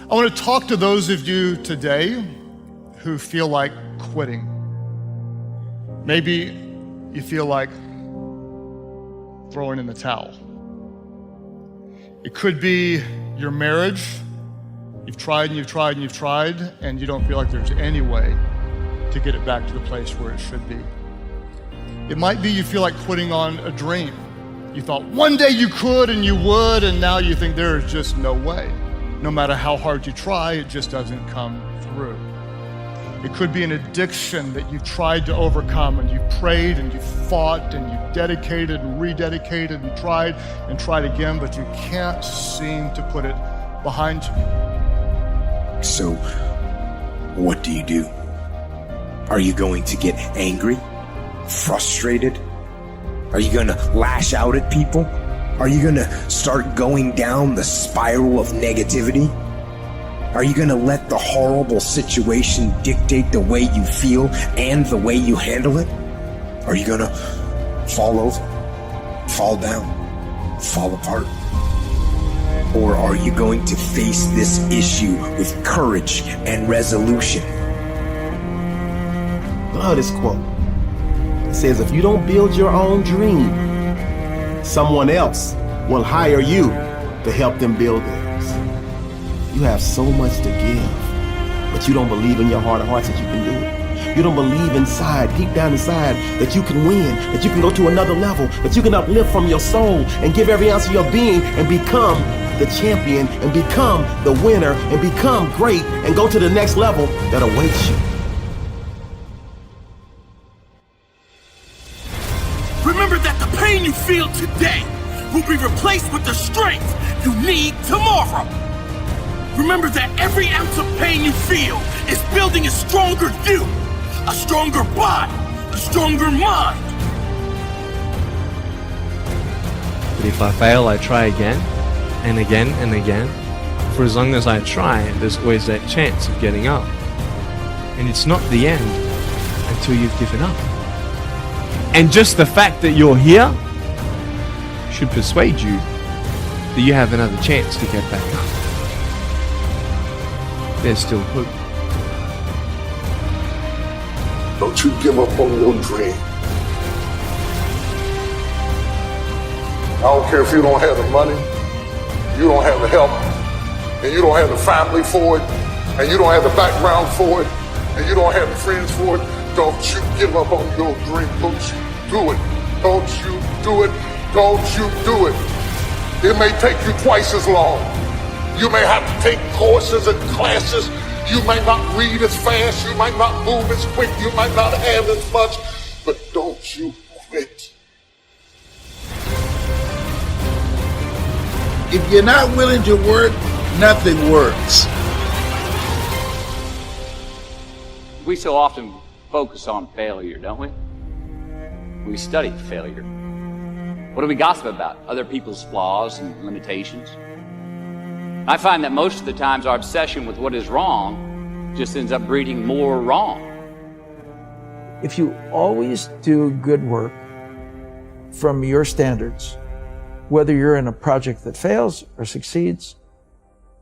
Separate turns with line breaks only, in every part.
I want to talk to those of you today who feel like quitting. Maybe you feel like throwing in the towel. It could be your marriage. You've tried and you've tried and you've tried, and you don't feel like there's any way to get it back to the place where it should be. It might be you feel like quitting on a dream. You thought one day you could and you would, and now you think there is just no way. No matter how hard you try, it just doesn't come through. It could be an addiction that you've tried to overcome, and you've prayed and you've fought and you've dedicated and rededicated and tried again, but you can't seem to put it behind you.
So, what do? Are you going to get angry? Frustrated? Are you going to lash out at people? Are you going to start going down the spiral of negativity? Are you going to let the horrible situation dictate the way you feel and the way you handle it? Are you going to fall over, fall down, fall apart? Or are you going to face this issue with courage and resolution?
Love this quote. It says, if you don't build your own dream, someone else will hire you to help them build theirs. You have so much to give, but you don't believe in your heart of hearts that you can do it. You don't believe inside, deep down inside, that you can win, that you can go to another level, that you can uplift from your soul and give every ounce of your being and become the champion and become the winner and become great and go to the next level that awaits you.
Remember that the pain you feel today will be replaced with the strength you need tomorrow. Remember that every ounce of pain you feel is building a stronger you, a stronger body, a stronger mind.
But if I fail, I try again and again and again. For as long as I try, there's always that chance of getting up. And it's not the end until you've given up. And just the fact that you're here should persuade you that you have another chance to get back up. There's still hope.
Don't you give up on your dream. I don't care if you don't have the money, you don't have the help, and you don't have the family for it, and you don't have the background for it, and you don't have the friends for it. Don't you give up on your dream. Don't you do it. Don't you do it. Don't you do it. It may take you twice as long. You may have to take courses and classes. You might not read as fast. You might not move as quick. You might not have as much. But don't you quit.
If you're not willing to work, nothing works.
We so often focus on failure, don't we? We study failure. What do we gossip about? Other people's flaws and limitations. I find that most of the times our obsession with what is wrong just ends up breeding more wrong.
If you always do good work from your standards, whether you're in a project that fails or succeeds,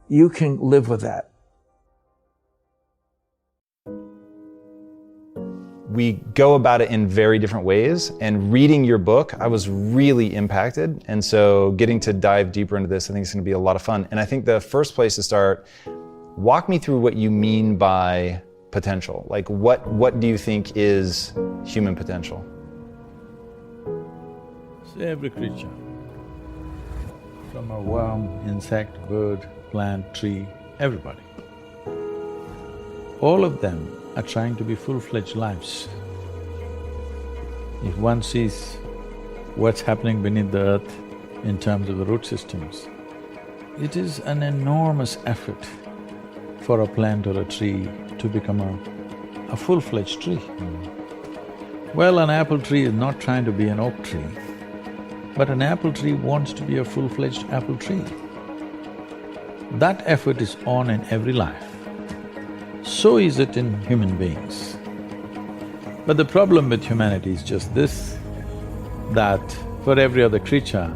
you can live with that.
We go about it in very different ways, and reading your book, I was really impacted. And so getting to dive deeper into this, I think it's gonna be a lot of fun. And I think the first place to start, walk me through what you mean by potential. Like what do you think is human potential?
So every creature, from a worm, insect, bird, plant, tree, everybody, all of them are trying to be full-fledged lives. If one sees what's happening beneath the earth in terms of the root systems, it is an enormous effort for a plant or a tree to become a full-fledged tree. Well, an apple tree is not trying to be an oak tree, but an apple tree wants to be a full-fledged apple tree. That effort is on in every life. So is it in human beings. But the problem with humanity is just this, that for every other creature,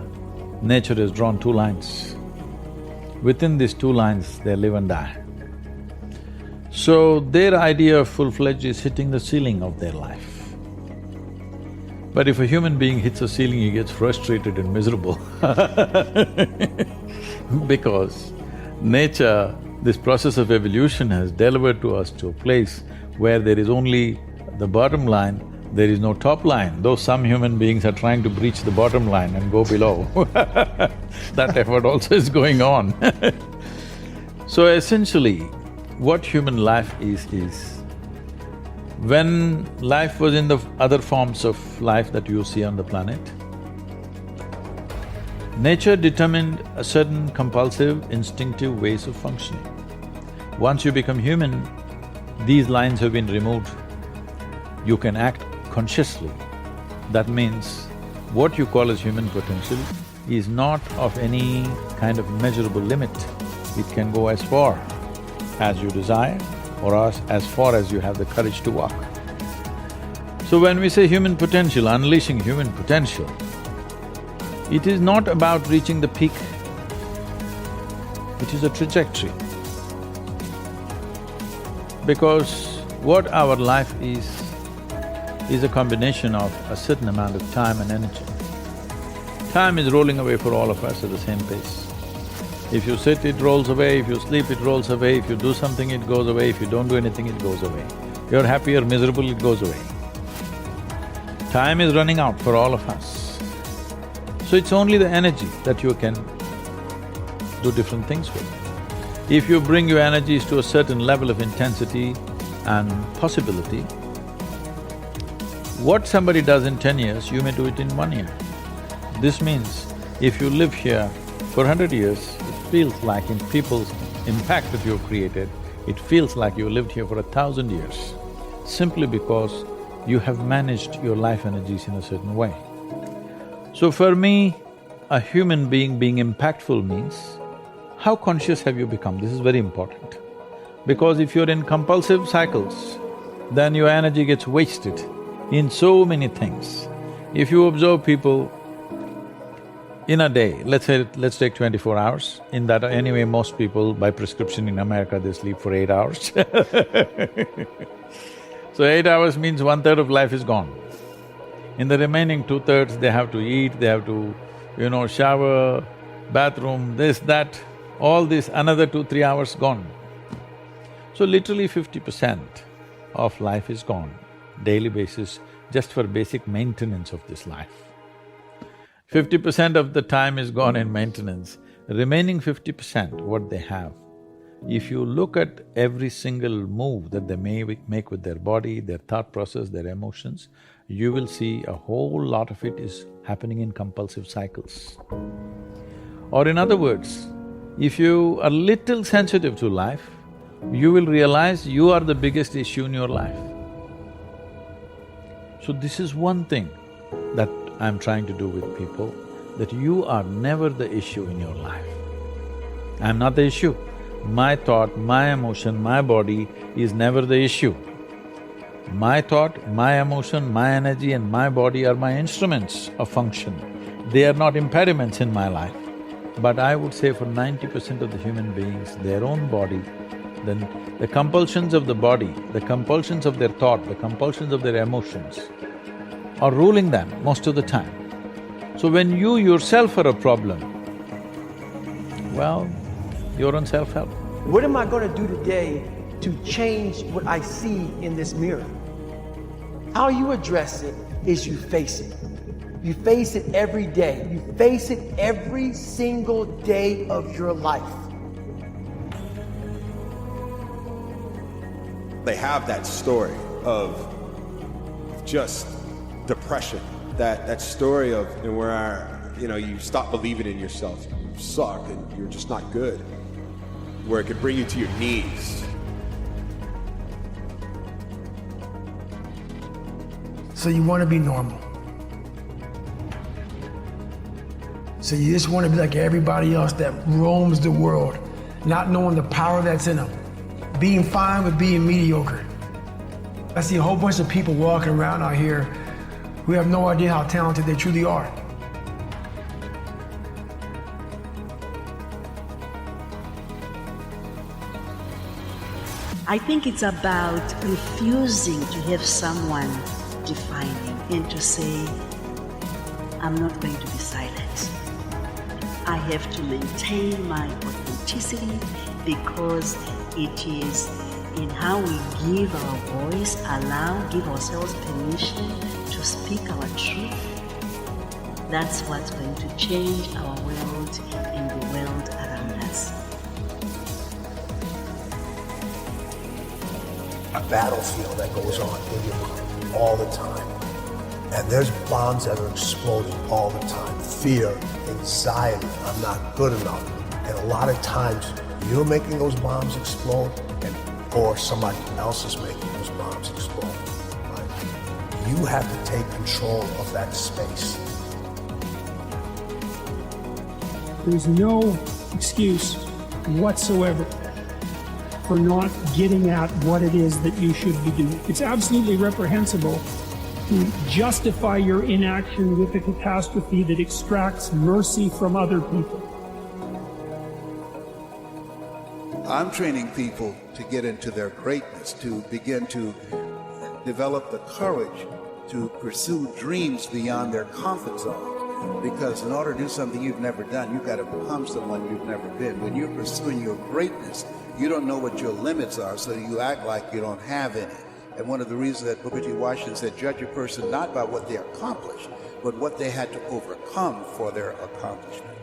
nature has drawn two lines. Within these two lines, they live and die. So their idea of full-fledged is hitting the ceiling of their life. But if a human being hits a ceiling, he gets frustrated and miserable because nature, this process of evolution has delivered to us to a place where there is only the bottom line, there is no top line, though some human beings are trying to breach the bottom line and go below. That effort also is going on. So essentially, what human life is when life was in the other forms of life that you see on the planet, nature determined a certain compulsive, instinctive ways of functioning. Once you become human, these lines have been removed. You can act consciously. That means what you call as human potential is not of any kind of measurable limit. It can go as far as you desire or as far as you have the courage to walk. So when we say human potential, unleashing human potential, it is not about reaching the peak, it is a trajectory. Because what our life is a combination of a certain amount of time and energy. Time is rolling away for all of us at the same pace. If you sit, it rolls away, if you sleep, it rolls away, if you do something, it goes away, if you don't do anything, it goes away. You're happy or miserable, it goes away. Time is running out for all of us. So it's only the energy that you can do different things with. If you bring your energies to a certain level of intensity and possibility, what somebody does in 10 years, you may do it in 1 year. This means if you live here for 100 years, it feels like in people's impact that you've created, it feels like you lived here for 1,000 years, simply because you have managed your life energies in a certain way. So for me, a human being impactful means, how conscious have you become? This is very important. Because if you're in compulsive cycles, then your energy gets wasted in so many things. If you observe people in a day, let's take 24 hours, in that anyway most people by prescription in America they sleep for 8 hours. So 8 hours means 1/3 of life is gone. In the remaining 2/3 they have to eat, they have to, shower, bathroom, this, that, all this, another 2-3 hours gone. So literally 50% of life is gone, daily basis, just for basic maintenance of this life. 50% of the time is gone in maintenance, remaining 50%, what they have. If you look at every single move that they may make with their body, their thought process, their emotions, you will see a whole lot of it is happening in compulsive cycles. Or in other words, if you are little sensitive to life, you will realize you are the biggest issue in your life. So this is one thing that I'm trying to do with people, that you are never the issue in your life. I'm not the issue. My thought, my emotion, my body is never the issue. My thought, my emotion, my energy and my body are my instruments of function. They are not impediments in my life. But I would say for 90% of the human beings, their own body, then the compulsions of the body, the compulsions of their thought, the compulsions of their emotions are ruling them most of the time. So when you yourself are a problem, well, you're on self-help.
What am I gonna do today to change what I see in this mirror? How you address it is you face it. You face it every day. You face it every single day of your life.
They have that story of just depression, that story of where you stop believing in yourself, you suck and you're just not good, where it could bring you to your knees.
So you want to be normal. So you just want to be like everybody else that roams the world, not knowing the power that's in them, being fine with being mediocre. I see a whole bunch of people walking around out here who have no idea how talented they truly are.
I think it's about refusing to have someone defining and to say, I'm not going to be silent. I have to maintain my authenticity because it is in how we give our voice, give ourselves permission to speak our truth. That's what's going to change our world and the world around us.
A battlefield that goes on in your mind all the time. And there's bombs that are exploding all the time. Fear, anxiety, I'm not good enough. And a lot of times you're making those bombs explode or somebody else is making those bombs explode. Right? You have to take control of that space.
There's no excuse whatsoever for not getting at what it is that you should be doing. It's absolutely reprehensible to justify your inaction with a catastrophe that extracts mercy from other people.
I'm training people to get into their greatness, to begin to develop the courage to pursue dreams beyond their comfort zone. Because in order to do something you've never done, you've got to become someone you've never been. When you're pursuing your greatness, you don't know what your limits are, so you act like you don't have any. And one of the reasons that Booker T. Washington said, judge a person not by what they accomplished, but what they had to overcome for their accomplishment.